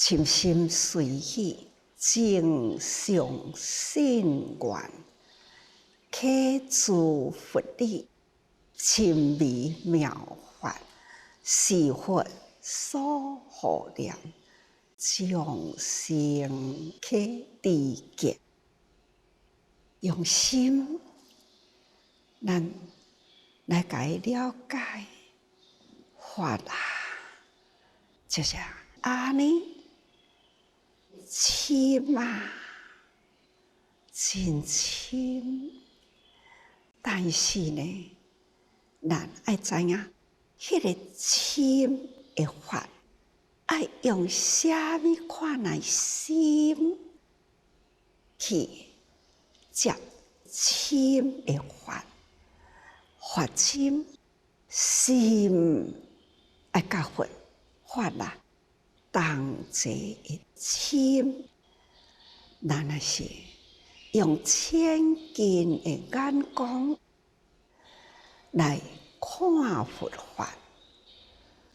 深心随喜，正常信愿，启自佛理，深微妙法，是佛所护念，众生启知见。用心，咱来解了解法啊，就是安尼。深啊，真深，但是呢，咱爱知影，迄个深的法，爱用啥物款的心去接深的法，发深，心爱甲佛法啊，同齐的深，咱也是用千金的眼光来看佛法，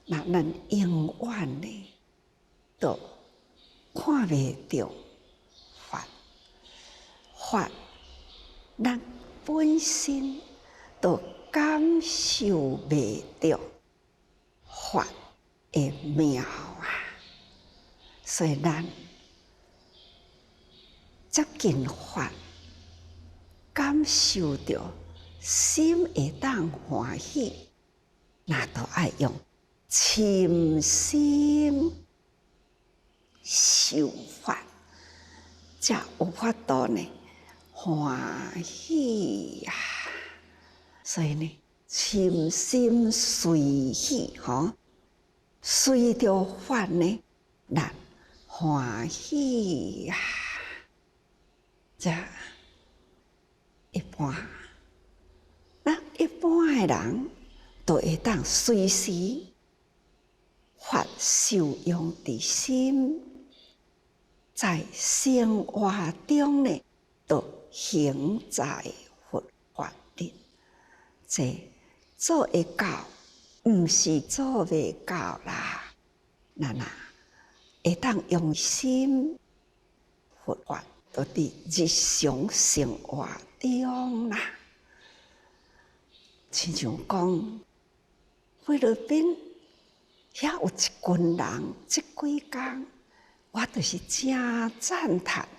那咱永远呢都看袂到法，法咱本身都感受袂到法的妙啊，所以咱接近法，感受到心会当欢喜，那都爱用深心受法，才有法度呢欢喜啊！所以呢，深心随喜吼，随着法呢，咱欢喜啊！这一般，咱一般的人都会当随时法受用伫心，在生活中呢，都行在佛法里。这做会到，毋是做袂到啦。咱会当用心佛法。都伫日常生活中啦，亲像讲菲律宾遐有一群人，即几工我就是真赞叹，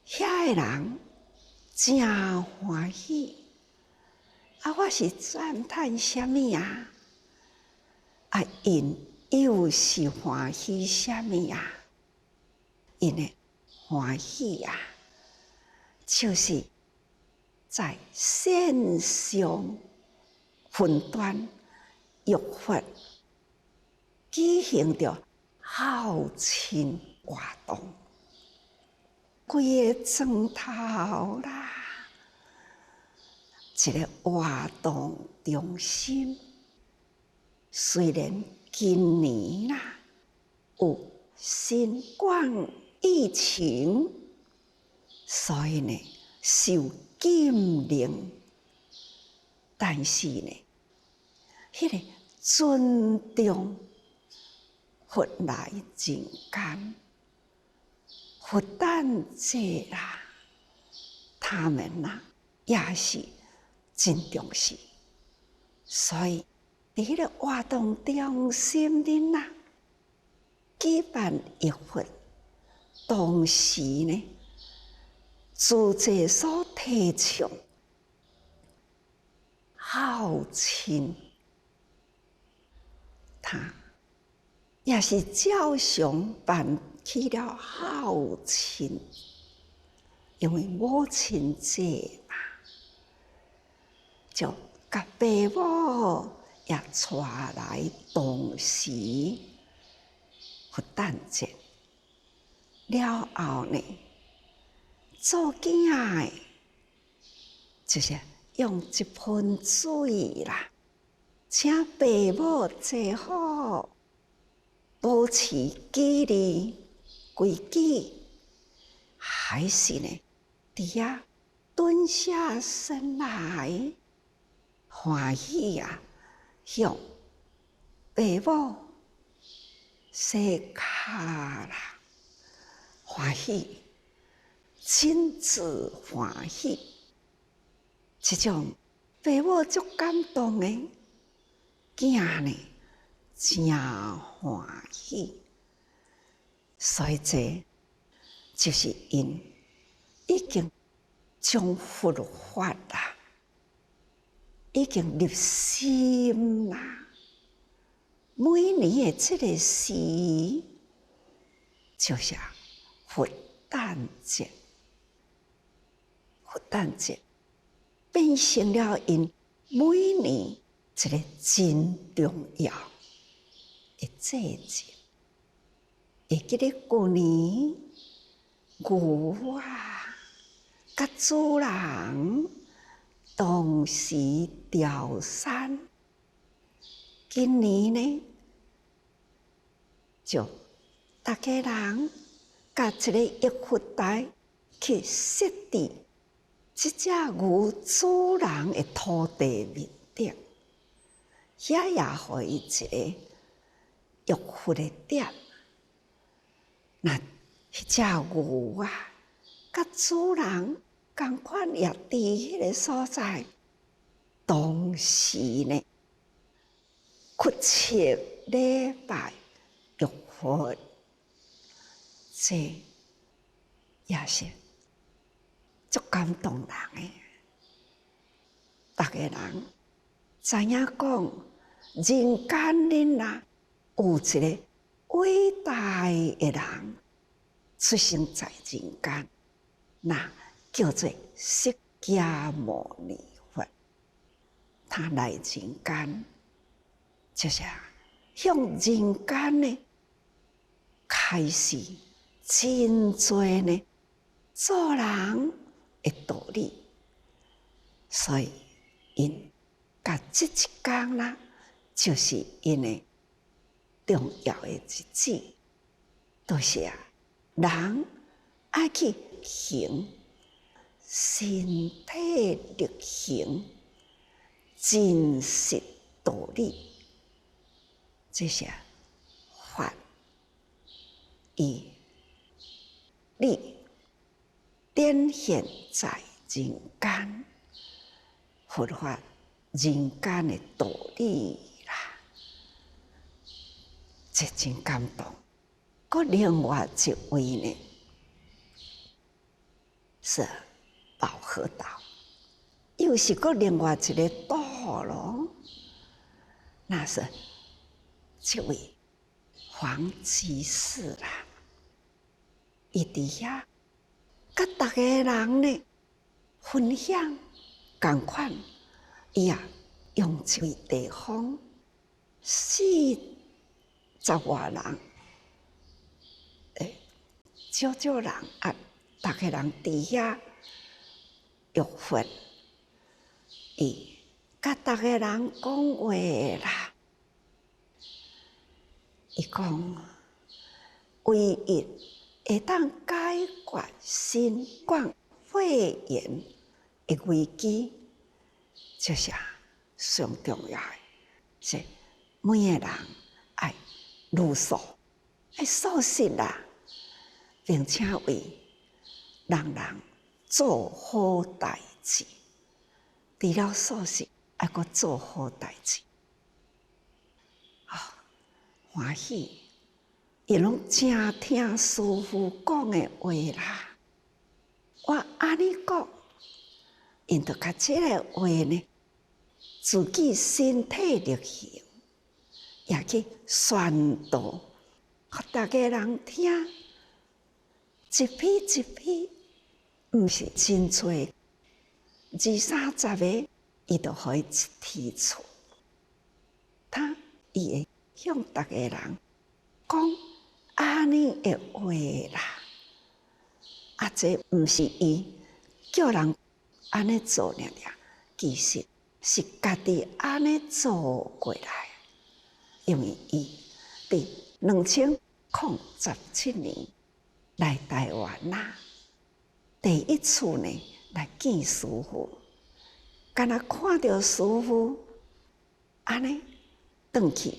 遐个人真欢喜，啊，我是赞叹啥物啊？啊，因又是欢喜啥物啊？因为欢喜啊，就是在线上分段浴佛举行着孝亲活动，规个庄头啦，一个活动中心。虽然今年啦有新冠疫情，所以呢受禁令，但是呢，迄个尊重佛来人间，佛诞节啦，他们呐也是真重视，所以伫迄个活动中心里呐，举办浴佛。同时呢，自济所提倡孝亲，他也是照常办起了孝亲，因为母亲节嘛，就甲爸母也带来同时佛诞节。了后呢，做囝的，就是用一盆水啦，请爸母坐好，保持纪律规矩，还是呢，伫遐蹲下身来，欢喜啊，向爸母洗卡啦，欢喜，亲自欢喜，这种父母足感动的，囝呢真欢喜，所以这就是因已经将佛法啦，已经入心啦。每年的这个时，就是佛诞节，佛诞节变成了因每年一个真重要的节日。会记得旧年，牛啊，甲主人同时调山。今年呢，就大家人甲一个玉佛台去设置这只牛主人的土地面顶，遐也互伊一个玉佛的点。那迄只牛啊，甲主人共款也伫迄个所在，同时呢，屈切礼拜玉佛，这也是足感动人的。逐个人知影讲，人间恁啊，有一个伟大的人出生在人间，那叫做释迦牟尼佛。他来人间，就是向人间呢开始真多呢做人的道理，所以因甲这一天啦，就是因的重要的日子，就是人爱去行身体力行真实道理，这些法以力展现在人间，佛法人间的道理啦，这真感动。搁另外一位呢，是保和道，又是搁另外一个道咯。那是这位黄居士啦，伊伫遐甲逐个人呢分享同款，伊也用一个地方40外人，少人啊，逐个人伫遐浴佛，伊甲逐个人讲话啦。伊讲，唯一会当解决新冠肺炎的危机，就是上重要的，是每个人爱如素，爱素食啦，并且为人做好代志。除了素食，还阁做好代志。欢喜，伊拢真听师父讲的话啦。我安尼讲，因着甲这个话呢，自己身体力行，也去宣导，互大家人听。一批一批，毋是真多，20-30个，伊就互伊一提出，伊会向逐个人讲安尼的话啦，这毋是伊叫人安尼做尔，其实是家己安尼做过来。因为伊伫2017年来台湾啦，第一次呢来见师父，敢若看到师父安尼转去。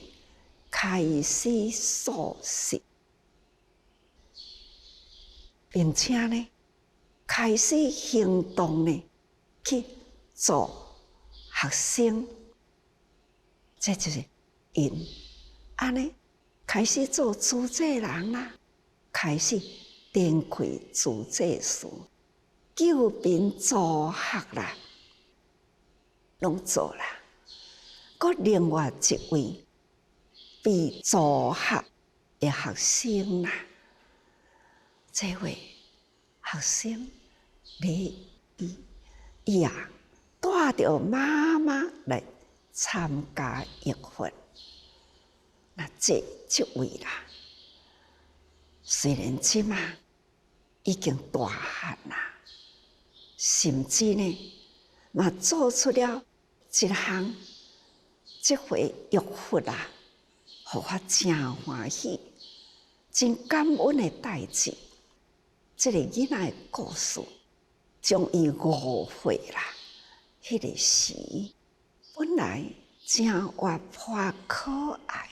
开始素食，并且呢，开始行动呢，去做学生，这就是因安尼开始做主治人啦，开始展开主治事，救病助学啦，拢做啦。佮另外一位被助学的学生啦，这位学生伊啊带着妈妈来参加育训，那这位啦，虽然即马已经大汉啦，甚至呢，嘛做出了一项这回育训啦，互我真欢喜、真感恩的代志。这个囡仔的故事，将伊误会啦。迄个时本来真活泼可爱，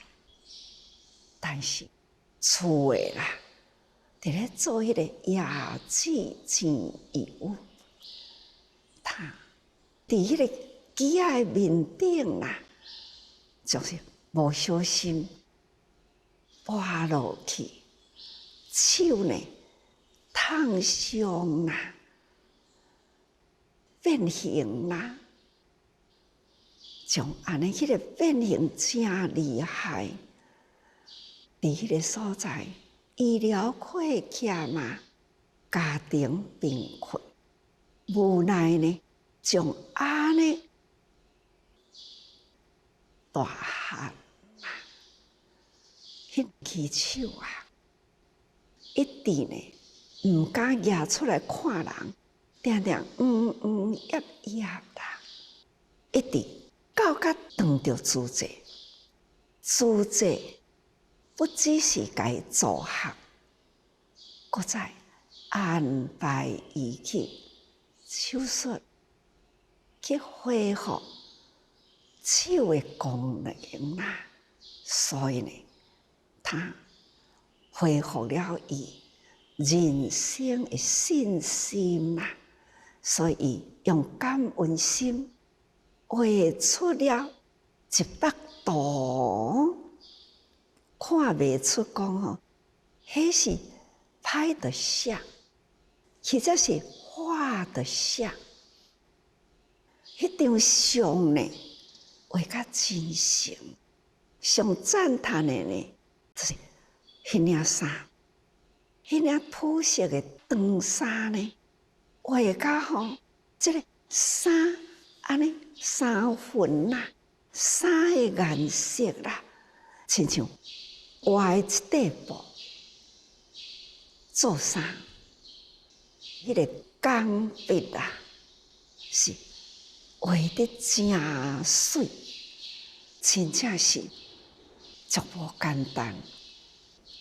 但是厝的啦，伫咧做迄个牙齿真油，他伫迄个机仔面顶啦，就是无小心滑落去，手呢烫伤啦，变形啦，像安尼迄个变形真厉害，伫迄个所在医疗缺欠嘛，家庭贫困，无奈呢，将安尼大汉啊，迄只手啊，一直呢毋敢举出来看人，定定揜啦，一直到甲撞着主治，主治不只是甲伊助学，搁再安排伊去手术，去恢复手的功能啦。所以呢，他恢复了伊人生的信心啦。所以用感恩心画出了一幅图，看袂出讲吼，迄是拍的像，或者是画的像。迄张相呢，画甲真成，上赞叹的呢，就是迄领衫，迄领朴实的长衫呢，画甲吼，这个衫安尼衫份啦，衫的颜色啦，亲像画的一块布做衫，迄个钢笔啊，是画得真水，真正是足无简单。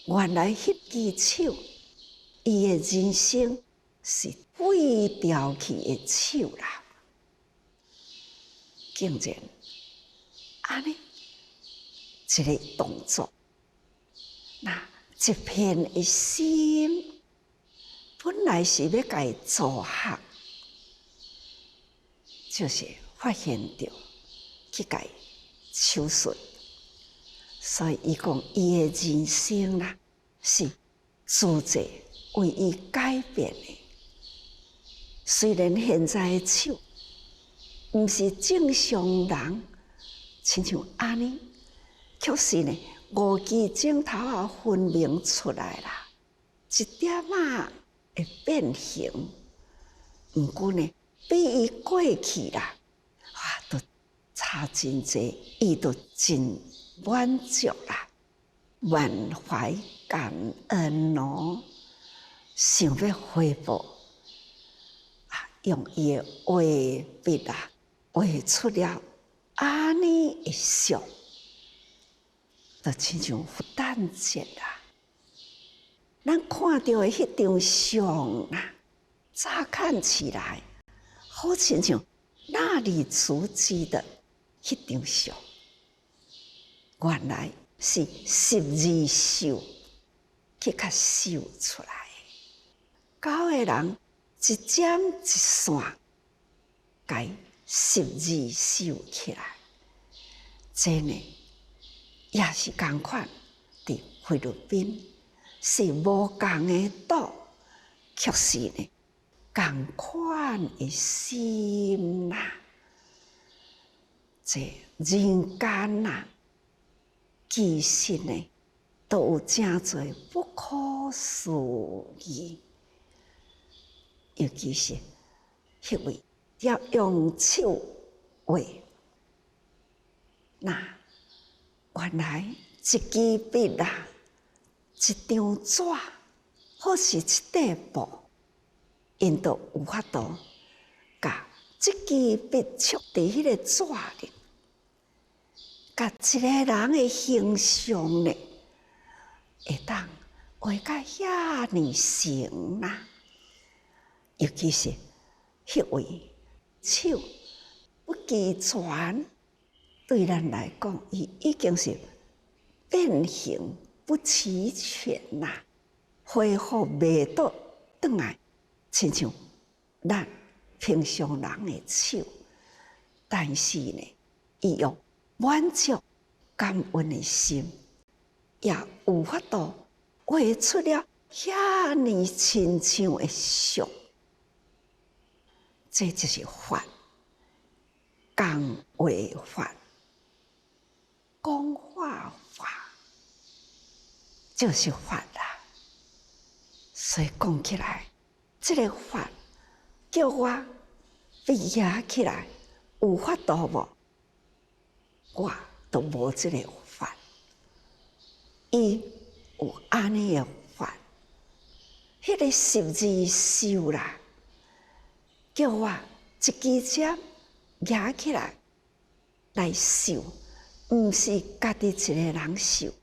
原来迄只手，伊的人生是废掉去的手啦，竟然安尼一个动作，那一片的心，本来是要甲伊助学，就是发现着去甲伊手术，所以伊讲伊的人生啦，是主治为伊改变的。虽然现在的手毋是正常人，亲像安尼，却是呢五指指头啊分明出来啦，一点仔会变形。毋过呢，比伊过去啦，都差真济，伊都真满足啦，满怀感恩哦，想要恢复。用伊的画笔啊，画出了安尼的像，就亲像复旦节啦。咱看到的迄张相啊，乍看起来好亲像那里足迹的迄张相，原来是12受去甲受出来。9个人一针一线，甲12受起来。这呢，也是同款，伫菲律宾是无共的岛，却是呢同款的心啦。这人间呐，其实呢，都有真侪不可思议。尤其是迄位要用手画，那原来一支笔啦，一张纸，或是一块布，因都有法度，甲这支笔戳伫迄个纸里，甲一个人的形象呢，会当画甲遐尼成啦。尤其是迄位手不齐全，对咱来讲，伊已经是变形不齐全啦，恢复袂倒转来，亲像咱平常人的手。但是呢，伊用满足感恩的心，也有法度画出了遐尼亲像的像。这就是法，讲话法，讲话法，就是法啦。所以讲起来，这个法叫我毕业起来有法度无？我都无这个法。伊有安尼的法，迄个12受啦。叫我一支针举起来受，毋是家己一个人受，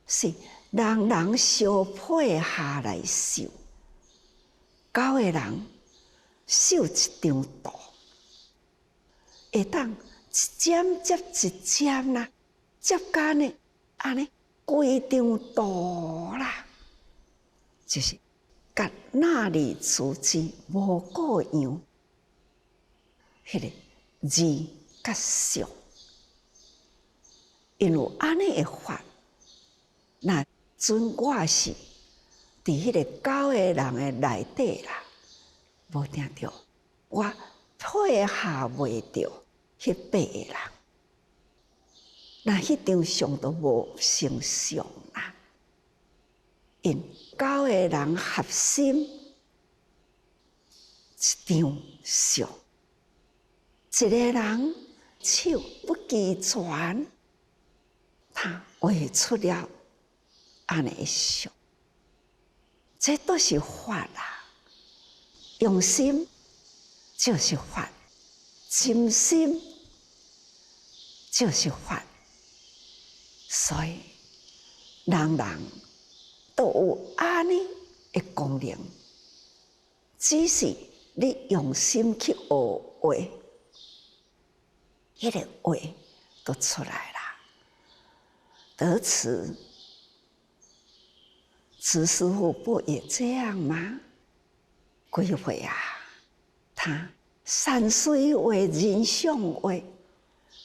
是人人相配合来受。9个人受一张图，会当一针接一针啦，接甲呢安尼规张图啦，就是甲那里处之无过样。迄个字甲相，因为安尼的法，那准我是伫迄个9个人的内底啦，无听着我配合袂着迄8个人，那迄张相都无成相啦。因9个人合心一张相。一个人手不齐全，他画出了安尼的相，这都是法啦。用心就是法，真心就是法，所以人人都有安尼的功能，只是你用心去学画。迄个话都出来啦。德慈师傅不也这样吗？几回啊？他山水画、人像画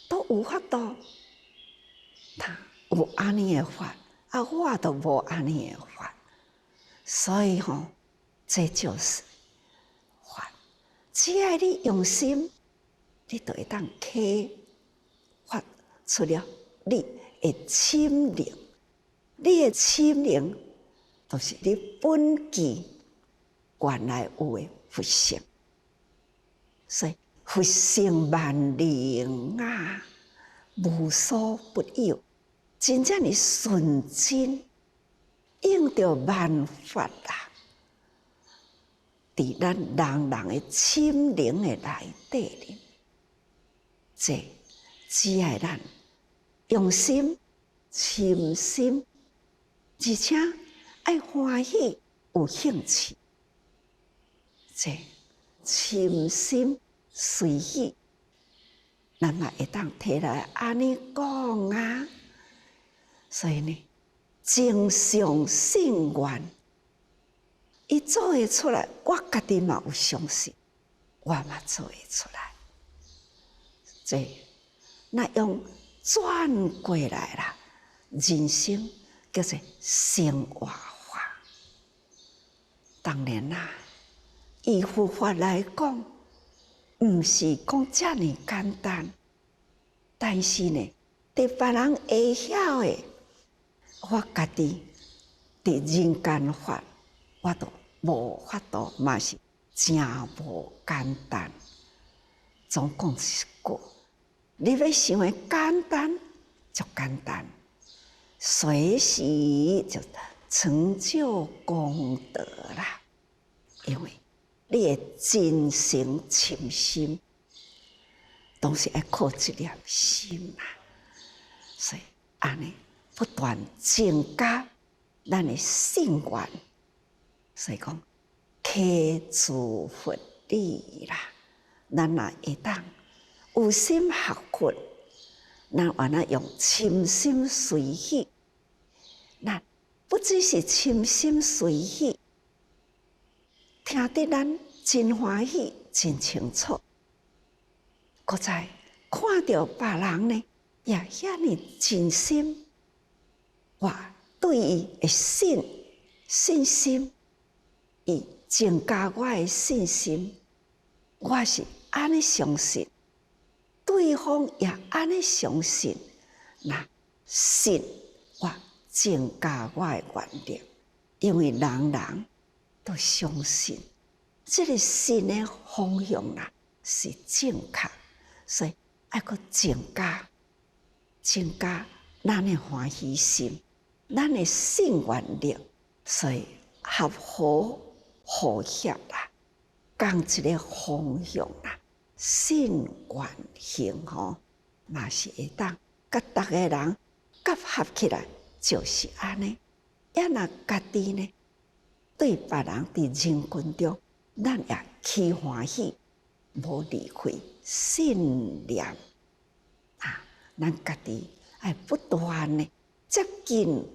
都有法度，他有安尼的法，我都无安尼的法，所以这就是法。只要你用心，你就会当启发出了你的心灵，你的心灵就是你本具原来有的佛性，所以佛性万灵啊，无所不有，真正的纯真，用着万法啦，伫咱人人的心灵的内底里。这只要咱用心、深心，而且爱欢喜、有兴趣，这深心随喜，咱嘛会当摕来安尼讲啊。所以呢，正常信愿，伊做会出来，我家己嘛有相信，我嘛做会出来。这那用转过来啦，人生叫做生活化。当然啦，以佛法来讲，毋是讲遮尔简单，但是呢，伫别人会晓的，我家己伫人间法，我都无法度，嘛是真无简单。总讲一句，你要想的简单就简单，随时就成就功德啦。因为你的真诚深心，都是要靠一粒心啦。所以安尼不断增加咱的信愿，所以讲启自佛理啦。咱若会当有心学佛，咱完了用深心随喜，咱不只是深心随喜，听得咱真欢喜、真清楚，搁再看到别人呢，也遐尼真心，我对伊的信心，伊增加我的信心，我是安尼相信，对方也安尼相信，那信我增加我的原力，因为人人都相信，这个信的方向啦是正确，所以要搁增加咱的欢喜心，咱的信愿力，所以合乎和谐啦，讲一个方向啦。信愿行吼，嘛是会当甲逐个人结合起来，就是安尼。也若家己呢，对别人伫人群中，咱也起欢喜，无离开信念啊，咱家己要不断呢接近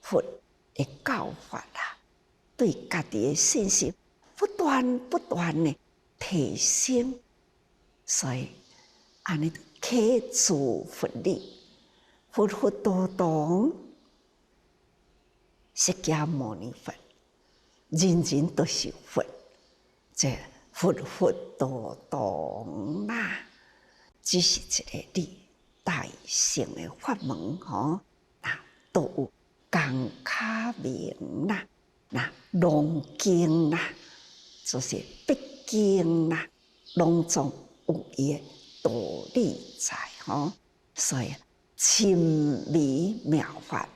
佛的教法啦，对家己的信心不断呢提升。所以，安尼启自佛理，佛佛道堂，释迦牟尼佛，人人都是佛，这佛佛道堂啦，只是一个理大乘的法门吼，那都有讲卡名啦，那龙经啦，就是必经啦，拢总有伊的道理在吼，所以深微妙法，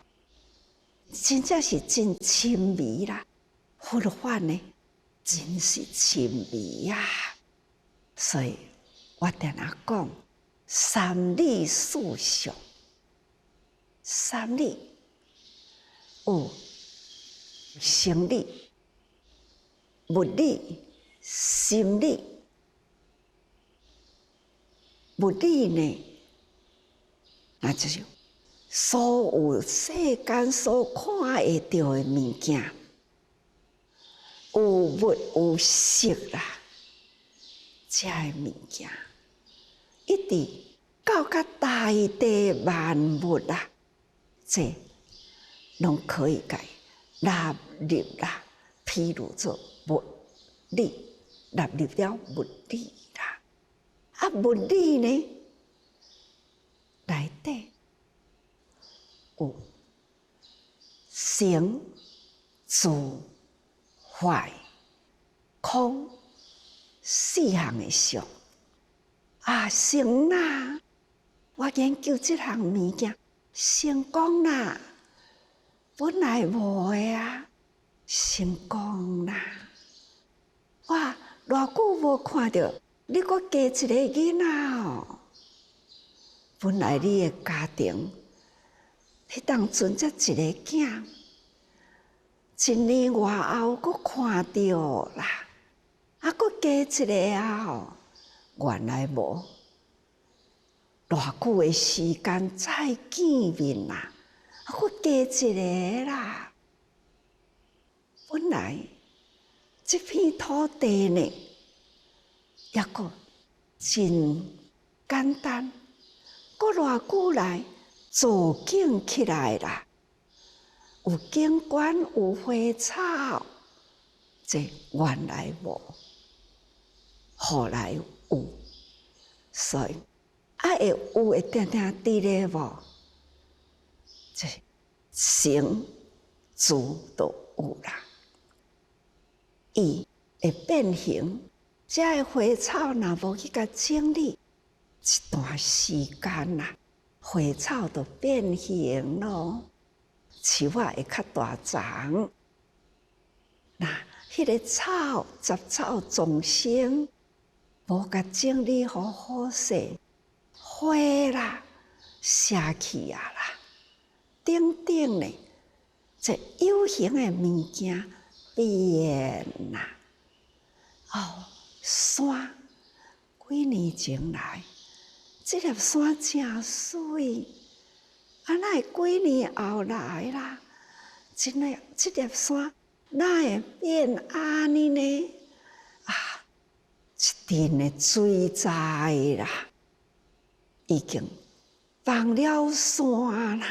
真正是真深微啦。佛法呢，真是深微啊。所以我定下讲三理四相，三理有生理、物理、心理。物理呢，那就是所有世间所看会到的物件，有物有色啦，这个物件，一直到甲大地万物啦，这拢可以甲纳入啦。譬如做物理，纳入了物理啦。啊，物理呢，内底有成、住、坏、空四项的相。啊，成啦！我研究这项物件，成功啦！本来无的啊，成功啦！哇，偌久无看到。你搁加一个囡仔哦，本来你的家庭，迄当阵才一个囝，1年外后搁看到啦，啊，搁加一个啊，原来无，偌久的时间再见面啦，佫加一个啦。本来这片土地呢，抑佫真简单，佫偌久来造景起来啦，有景观，有花草，这原来无，后来有，所以会有会定定伫咧无，这成住都有啦。伊会变形，这个花草若无去甲整理，一段时间啦，花草就变形咯，树仔会较大丛。那迄个草杂草丛生，无甲整理好好势，花啦、谢去啊啦，等等呢，这有形的物件变啦。哦，山几年前来，这粒山真水，啊，哪会几年后来啦？这粒山哪会变安尼呢？啊，一阵的水灾啦，已经放了山啦，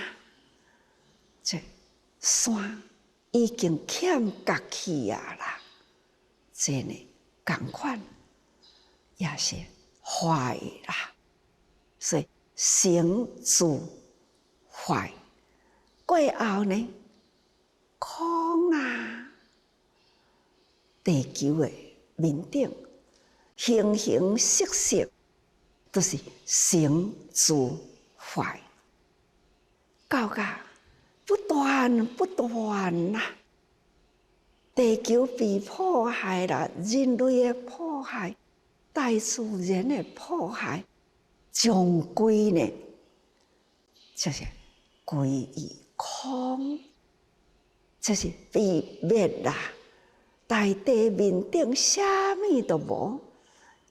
这山已经欠角去啊啦，这呢同款也是坏啦，所以成住坏过后呢，空啊，地球的面顶形形色色都是成住坏，到甲不断不断啦。地球被破坏啦，人类的破坏，大自然的破坏，终归呢，就是归于空，就是被灭啦。大地面顶啥物都无，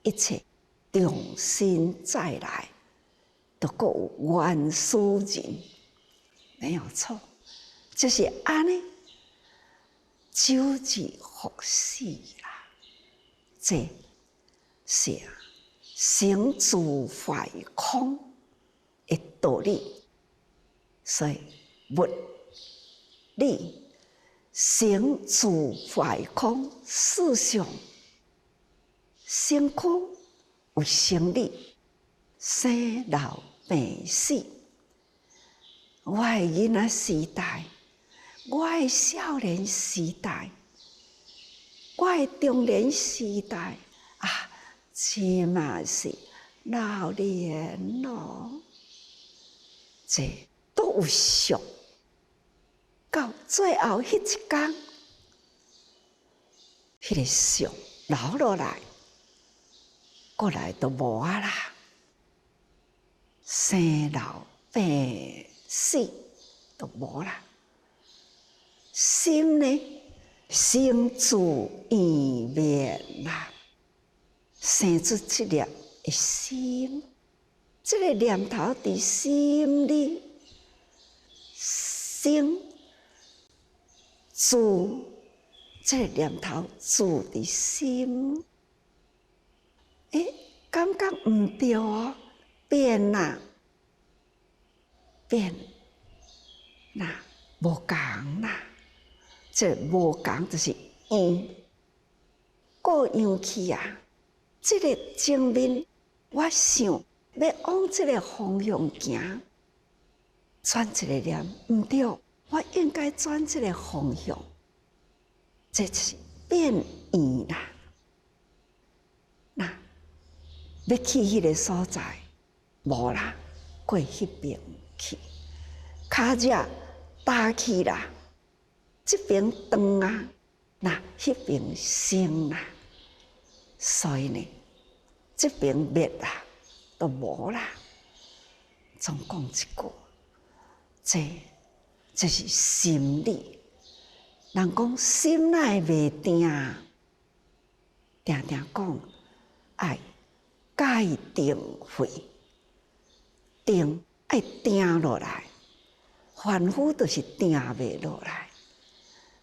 一切重新再来，都各有原始人，没有错，就是安尼。周而复始啦，这是成住坏空的道理。所以物理成住坏空，事上身躯有生理，生老病死。我的囡仔时代，我的少年时代，我的中年时代啊，起码是老年咯，这都有俗。到最后迄一天，迄个俗留落来，过来都无啊啦，生老病死都无啦。心呢，生住异灭啦，生出这粒的心，这个念头伫心里，生住，这个念头住伫心，感觉唔对哦，变啦，变啦，无共啦。这无共就是样，各样去啊！这个前面我想要往这个方向行，转一个念唔对，我应该转这个方向，这就是变样啦。那要去迄个所在，无啦，过迄边去，脚只搭去啦。这边长啊，那迄边生啦，所以呢，这边灭啦，都无啦。总讲一句，这是心理。人讲心内袂定，定定讲爱戒定慧，定爱定落来，凡夫都是定袂落来，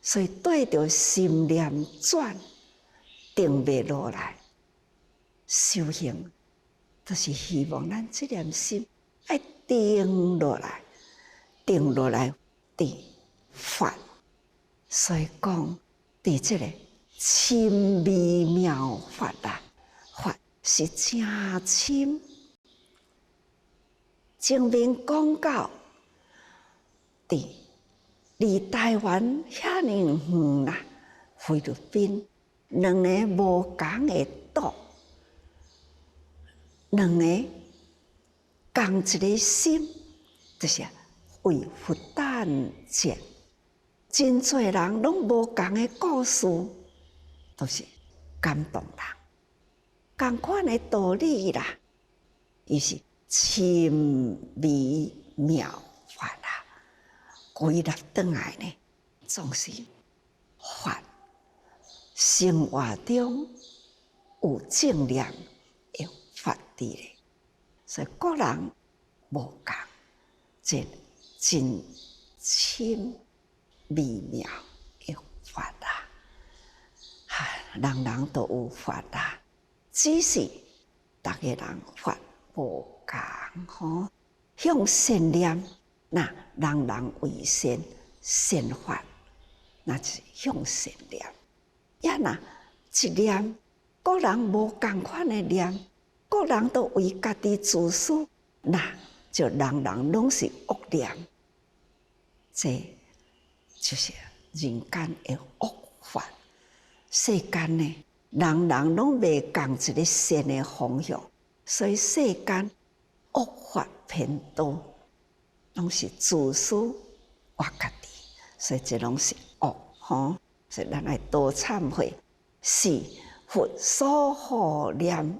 所以对着心念转，定袂落来。修行就是希望咱这念心爱定落来，定落来伫法。所以讲，伫这个深微妙法啦，法是真深。前面讲到，离台湾遐尼远啦，菲律宾两个无共的岛，两个共一个心，就是为佛诞节。真侪人拢无共的故事，都是感动人。同款的道理啦，伊是深微妙法啦。归纳转来呢，总是法生活中有正念有法治咧，所以个人无共，真深微妙有法啦，人人都有法啦，只是大家人法无共吼。向善念，那人人为善，善法那是向善念。也那一念，个人无共款的念，个人都为家己自私，那就人人拢是恶念。这就是人间的恶法。世间呢，人人拢未共一个善的方向，所以世间恶法偏多，拢是自私我家己，所以这拢是恶吼。所以咱来多忏悔，是佛所护念，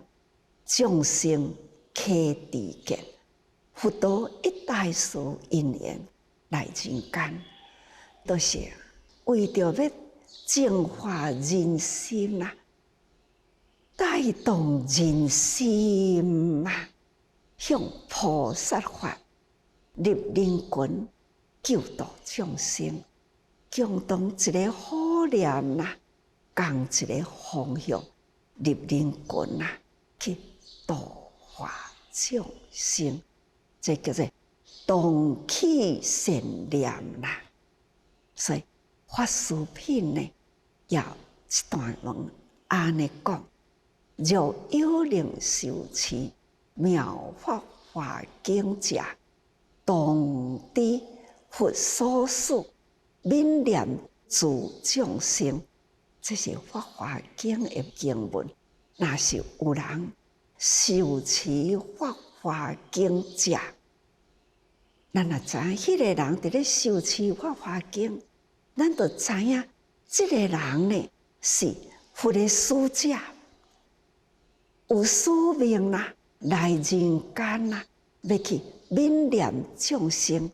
众生启智见。佛陀一大事因缘来人间，都是为着要净化人心啊，带动人心啊，向菩萨法入人群，救度众生，共同一个好念啊，共一个方向入人群啊，去度化众生。这叫做动起善念啦。所以法师品呢，要一段文安尼讲：若有灵受持妙法华经者，当知佛所示，悯念诸众生。这是法华经的经文。若是有人受持法华经者，咱也知影，迄个人伫咧受持法华经，咱就知影，这个人呢是佛的使者，有使命啦，来人间啦，要去悯念众生，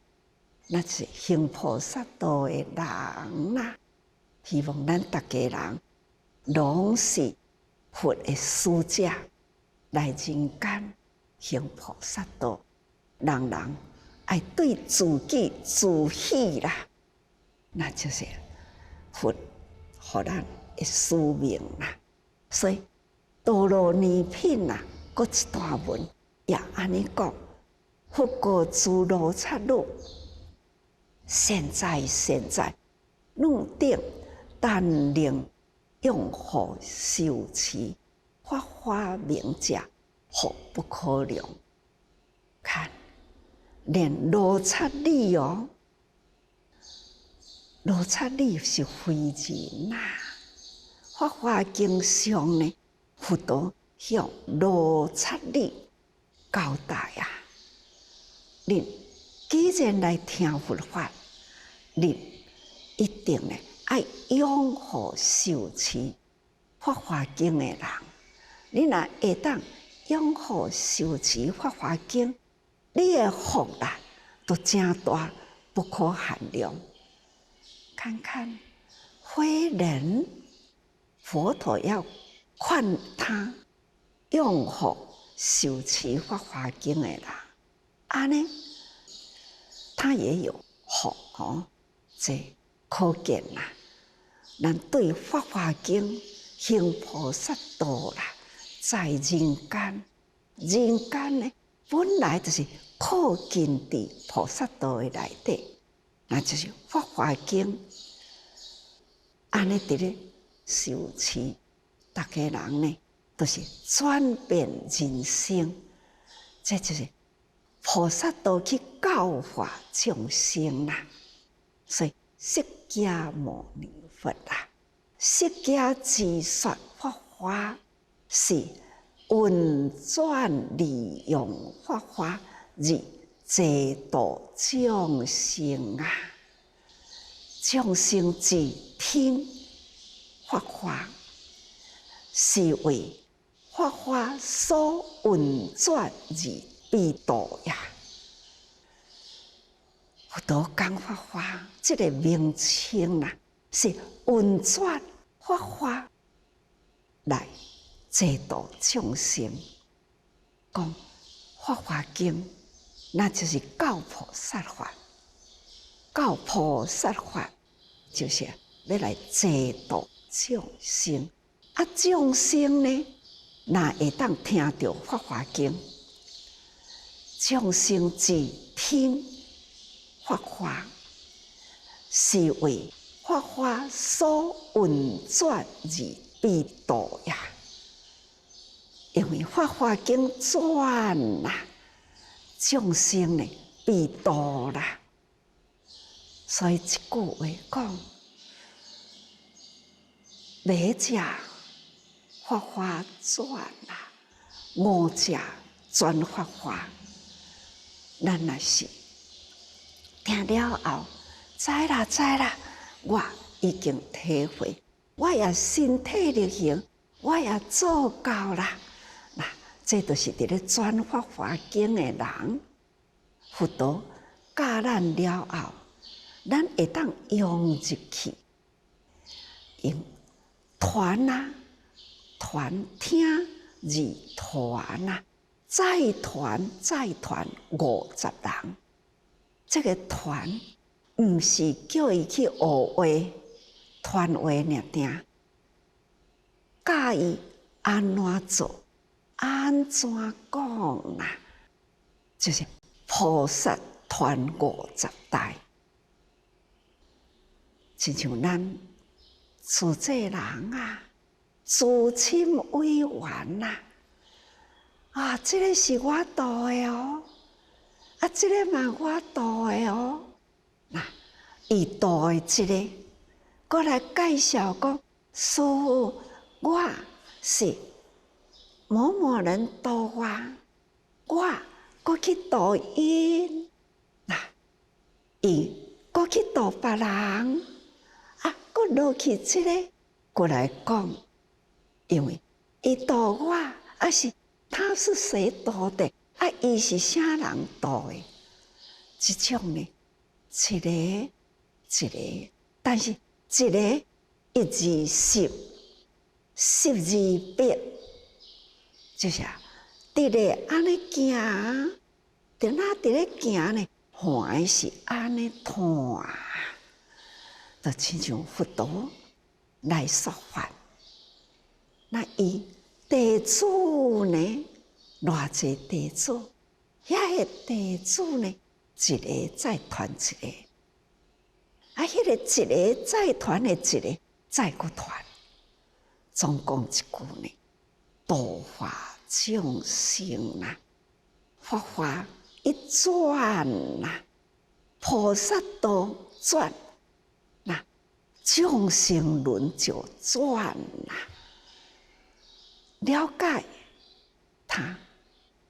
那是行菩萨道的人啦。希望咱大家人拢是佛的使者，来人间行菩萨道，人人爱对自己自喜啦，那就是佛予咱的使命啦。所以《陀罗尼品》啊，搁一段文也安尼讲：佛果诸罗刹女，现在入定但令用护受持法华明者，何不可量？看，连罗刹女哦，罗刹女是非人呐。法华经上呢，佛陀向罗刹女交代啊：恁既然来听佛法，恁一定呢爱拥护受持法华经的人。你若会当拥护受持法华经，你的福啦都真大，不可限量。看看，非人佛陀要劝他拥护受持法华经的人，安尼他也有福哦，这可见啦。咱对《法华经》行菩萨道啦，在人间，人间呢本来就是靠近伫菩萨道的内底，那就是《法华经》。安尼伫咧受持，大家人呢都是转变人生，这就是菩萨道去教化众生啦。所以释迦牟尼佛啦，释迦之说法华是运转利用法华而济度众生啊！众生之听法华，是为法华所运转而必度呀。佛陀讲法华这个名称啦，是运转法华来济度众生。讲法华经，那就是教菩萨法。教菩萨法就是要来济度众生。啊，众生呢，那会当听到法华经，众生只听法华，是为法华所运转而必度呀。因为法华经转啦，众生呢必度啦。所以一句话讲，马者法华转啦，我者转法华。咱若是听了后，知啦，我已经体会，我也身体力行，我也做到啦。那这就是伫咧转法华经的人，佛陀教咱了后，咱会当用入去，用传啊，传听而传啊，再传50人。这个传毋是叫伊去学话，传话尔定，教伊安怎做，安怎讲啦，就是菩萨传50代。亲像咱自济人啊，自亲为缘呐，啊，这个是我度的哦，啊，这个嘛我度的哦。那伊度的这个，过来介绍讲，师父，我是某某人度啊，我去度因，那伊过去度别人。啊，搁落去这个过来讲，因为伊度我，啊是他是谁度的？啊，伊是啥人度的？这种呢，一个，但是一个一字十，十字别，就是伫咧安尼行，伫那伫咧行呢，还是安尼弹。就亲像佛陀来说法，那伊弟子呢，偌济弟子，遐个弟子呢，一个再传一个，啊，迄个一个再传的一个再搁传，总共一句呢，度化众生啦，法华一转啦，菩萨道转。那众生轮就转啦，了解他，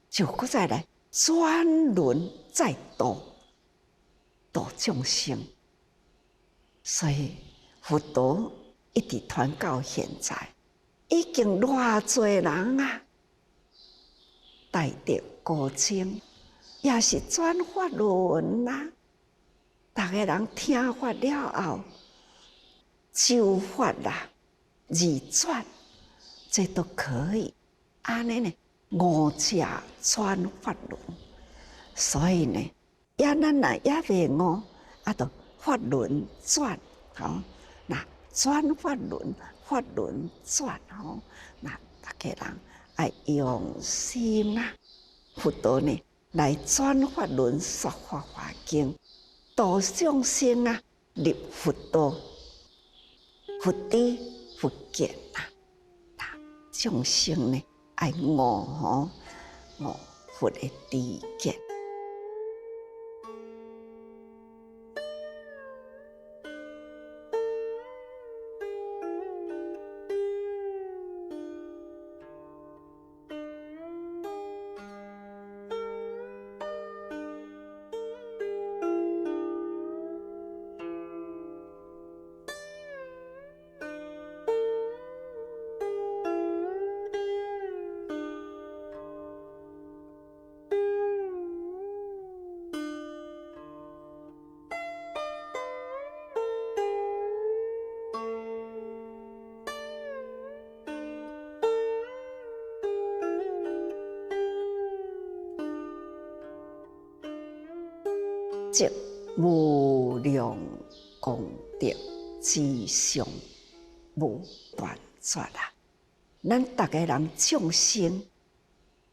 就搁再来转轮再度众生。所以佛陀一直传到现在，已经偌济人啊，带着高僧，也是转法轮啦。大家人听法了后，修法啦，而转，这都可以。安尼呢，五者转法轮。所以呢，咱也未悟，啊，就法轮转，吼，那转法轮，法轮转，吼，那大家人爱用心啦。佛陀呢，来转法轮，说法华经，度众生啊，入佛道，佛知佛见啊，众生呢爱悟吼，悟佛的知见。即无量功德之上无断绝啊！咱大家人众生，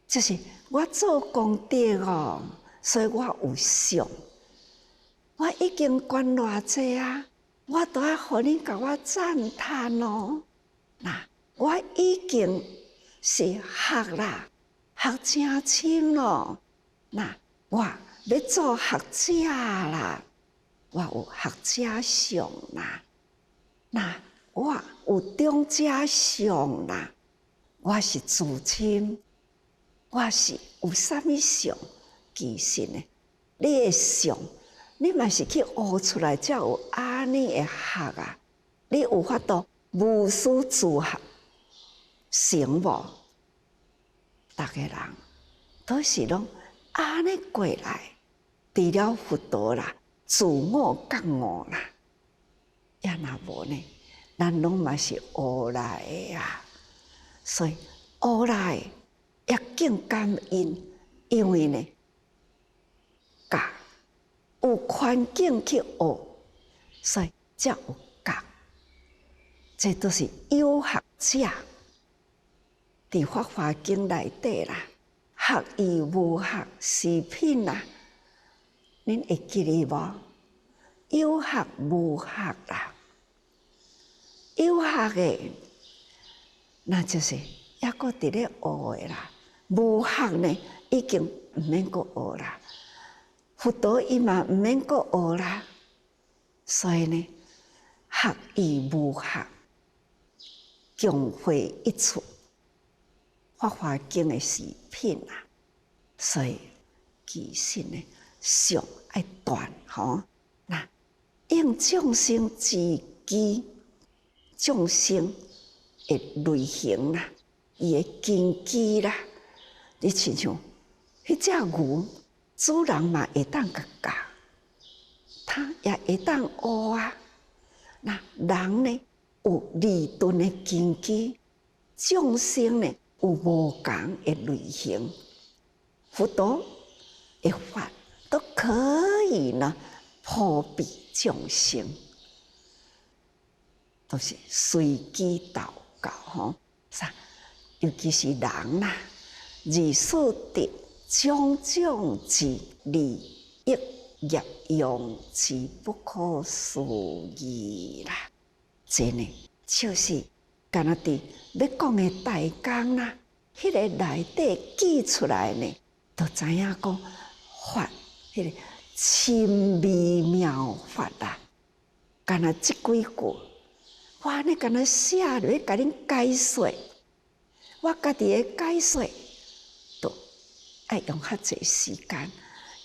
就是我做功德哦，所以我有相。我已经捐偌济啊，我都要互你甲我赞叹哦。那我已经是学啦，学真深咯。那我要做学者啦，我有学者相啦。那我有中者相啦，我是自亲，我是有啥物相？其实呢，你的相，你嘛是去学出来才有安尼的学啊。你有法度无师自学，成无？大家人都是拢安尼过来。除了佛陀啦，自我觉悟啦，也若无呢，咱拢嘛是学来的啊。所以学来也更感恩，因为呢，教有环境去学，所以才有教。这都是有学者伫《法华经》内底啦，学与无学是品啦。恁会记得无？有学无学啦，有学的那就是抑阁伫咧学的啦，无学呢已经毋免阁学啦。佛陀伊嘛毋免阁学啦，所以呢，学与无学共会一处，《法华经》的是品啦，所以其实呢。相爱断吼，那应众生之机，众生的类型啦，伊的根基啦，你亲像迄只牛，主人嘛会当甲教，他也会当学啊。那人呢有理顿的根基，众生呢有无共的类型，佛陀的法。都可以呢，普庇众生，都是随机祷告吼。啥？尤其是人啦，如所得种种之利益业用之不可思议啦。这呢，就是敢若伫要讲的大纲啦，迄个内底记出来呢，就知影讲法。迄个深微妙法啦，干那即几句，我安尼干那写落，甲恁解说，我家己的解说，都爱用较济时间。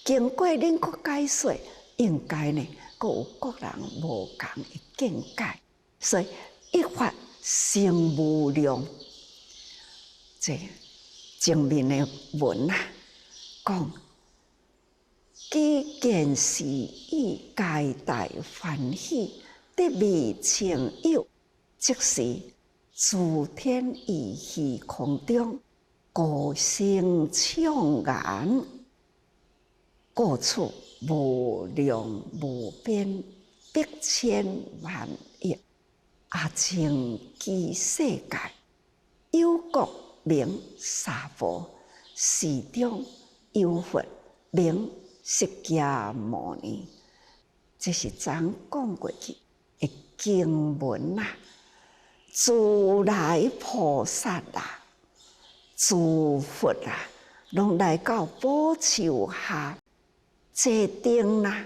经过恁个解说，应该呢，各有各人无共的见解，所以一法成无量。这前面的文啊，讲。既见是以皆大欢喜，得未情有，即是诸天于虚空中，各生唱言，各处无量无边，百千万亿阿僧祇世界，有国名沙婆，是中有佛名释迦牟尼。这是咱讲过去的经文啊，如来菩萨啊，诸佛啊，拢来到宝树下坐定啦，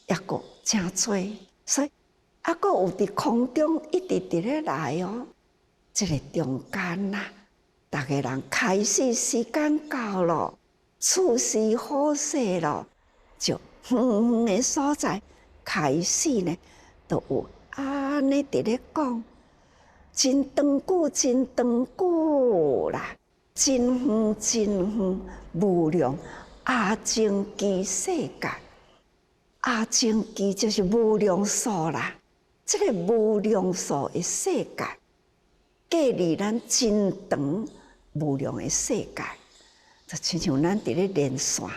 也个真多，所以还个有伫空中一直伫咧来哦。这个中间啊，大家人开始时间到了，处事好势了，就远的所在开始呢，都有安尼伫咧讲，真长久，真长久啦，真远真远，无量阿僧祇世界。阿僧祇就是无量数啦，这个无量数的世界，隔离咱真长无量的世界，就亲像咱伫咧连线，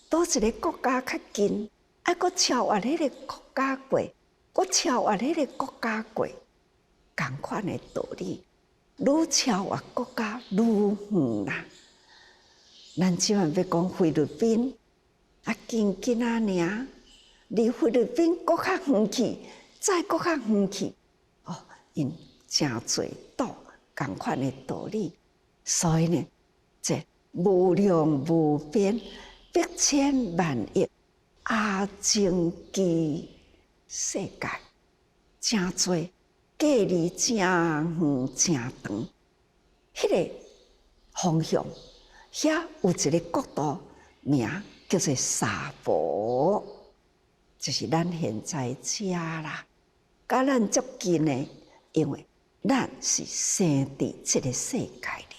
倒一个国家较近，还阁超越迄个国家过，阁超越迄个国家过，同款的道理，愈超越国家愈远啦。咱即晚要讲菲律宾。啊，近近啊尔，离菲律宾搁较远去，再搁较远去，哦，因真侪道同款的道理，所以呢，这无量无边、百千万亿阿僧祇世界，真侪，隔离真远真长，迄个方向，遐有一个国度名。叫做沙婆，就是咱现在遮啦，甲咱足近的，因为咱是生伫这个世界里，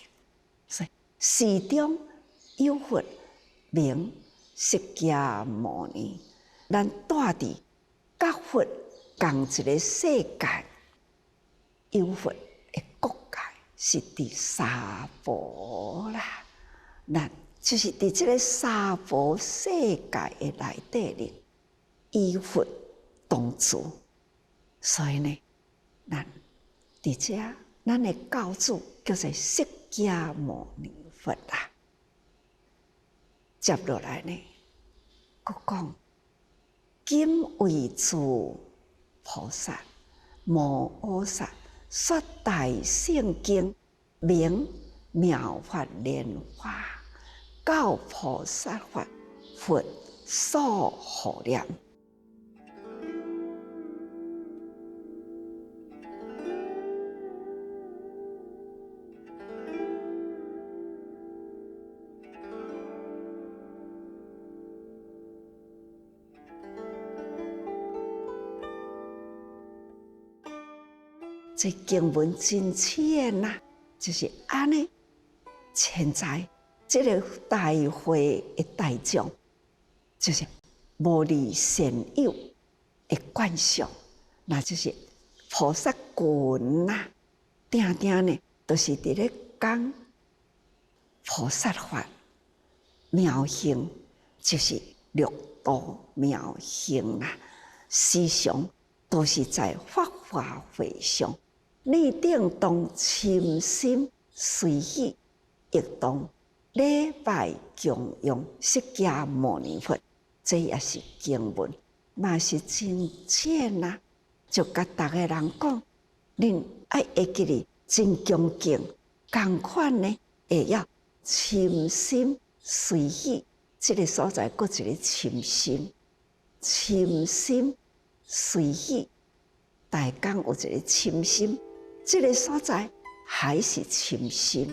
所以始终有佛名释迦牟尼，咱住伫甲佛同一个世界，有佛的国界是伫沙婆啦，咱。就是伫这个沙婆世界的内底里，依佛同住，所以呢，咱伫遮咱的教主叫做释迦牟尼佛啦。接落来呢，佫讲今为诸菩萨摩诃萨说大圣经，名妙法莲华。教菩萨法，佛所护念。这经文真浅呐，就是安尼。现在。这个大会的大众，就是无离善友的观想，那就是菩萨群呐，定定呢，都是伫咧讲菩萨法妙行，就是六度妙行啦。时常都是在法华会上，立定当深心随喜亦当。礼拜供养释迦牟尼佛，这也是经文，嘛是真浅啊！就甲大家人讲，恁爱会记哩真恭敬，共款呢，会要深心随喜。这个所在，搁一个深心，深心随喜，大讲有一个深心，这个所在还是深心。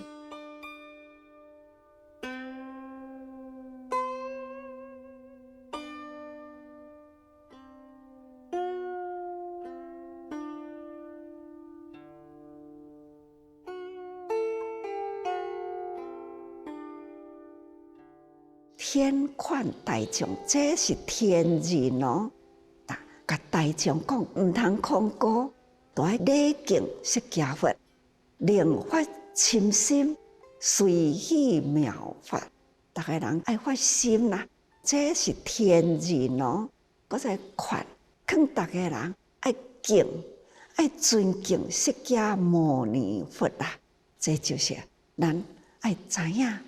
天款大众，这是天人哦。甲大众讲，唔通空过，都要礼敬释迦佛，令发深心，随喜妙法，大家人爱发心啦，这是天人哦。搁再劝大家人爱敬、爱尊敬释迦牟尼佛啦。这就是咱爱知影，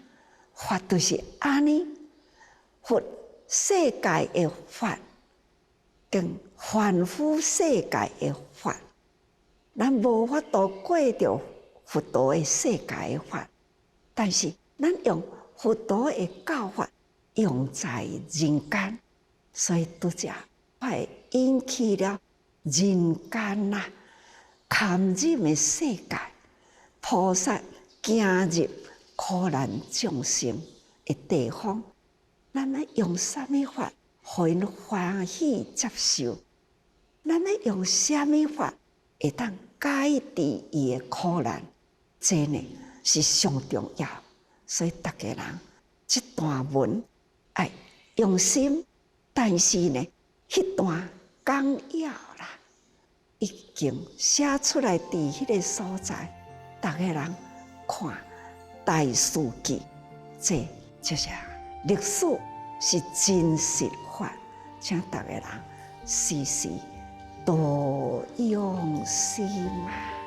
法就是安尼，佛世界的法，跟凡夫世界的法，咱无法度过着佛陀的世界的法，但是咱用佛陀的教法用在人间，所以拄则会引起了人间呐堪忍的世界，菩萨行入苦难众生的地方，咱要用什么法，互因欢喜接受？咱要用什么法，会当解除伊的苦难？这呢是上重要。所以大家人这段文爱用心，但是呢，迄段纲要啦，已经写出来伫迄个所在，大家人看大事记，这就是历史是真实法，请大家人时时多用心啊。